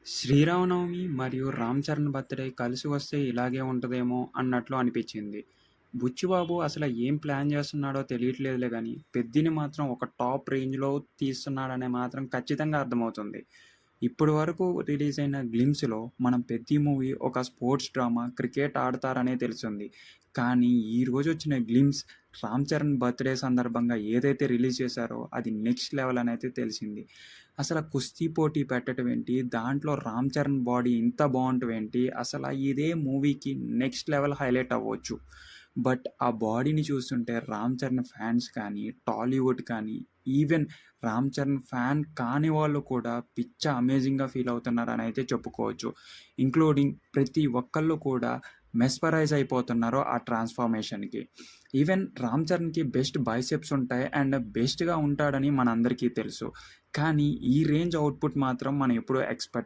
శ్రీరామనవమి మరియు రామ్ చరణ్ బర్త్‌డే కలిసి వస్తే ఇలాగే ఉంటదేమో అన్నట్లు అనిపిచ్చింది. బుచ్చిబాబు అసల ఏం ప్లాన్ చేస్తున్నాడో తెలియట్లేదులే గానీ, పెద్దిని మాత్రం ఒక టాప్ రేంజ్‌లో తీస్తున్నాడని మాత్రం ఖచ్చితంగా అర్థమవుతుంది. ఇప్పటి వరకు రిలీజ్ అయిన గ్లిమ్స్‌లో మనం 'పెద్ది' మూవీ ఒక స్పోర్ట్స్ డ్రామా, క్రికెట్ ఆడతారనే తెలిసుంది. కానీ ఈ రోజొచ్చిన గ్లిమ్స్ రామ్ చరణ్ బర్త్‌డే సందర్భంగా ఏదైతే రిలీజ్ చేశారో అది నెక్స్ట్ లెవెల్ అనైతే తెలిసింది. అసల కుస్తీ పోటీ పెట్టటం ఏంటి? దాంట్లో రామ్ చరణ్ బాడీ ఇంత బావుంటమేంటి? అసల ఇదే మూవీకి నెక్స్ట్ లెవెల్ హైలైట్ అవ్వచ్చు. బట్ ఆ బాడీని చూస్తుంటే రామ్ చరణ్ ఫ్యాన్స్ కానీ, టాలీవుడ్ కానీ, ఈవెన్ రామ్ చరణ్ ఫ్యాన్ కాని వాళ్ళు కూడా పిచ్చ అమేజింగ్‌గా ఫీల్ అవుతున్నారనైతే చెప్పుకోవచ్చు. ఇంక్లూడింగ్ ప్రతి ఒక్కళ్ళు కూడా మెస్మరైజ్ అయిపోతున్నారు ఆ ట్రాన్స్‌ఫార్మేషన్‌కి. ఈవెన్ రామ్ చరణ్‌కి బెస్ట్ బైసెప్స్ ఉంటాయి అండ్ బెస్ట్‌గా ఉంటాడని మనందరికీ తెలుసు. కానీ ఈ రేంజ్ అవుట్‌పుట్ మాత్రం మనం ఎప్పుడూ ఎక్స్‌పెక్ట్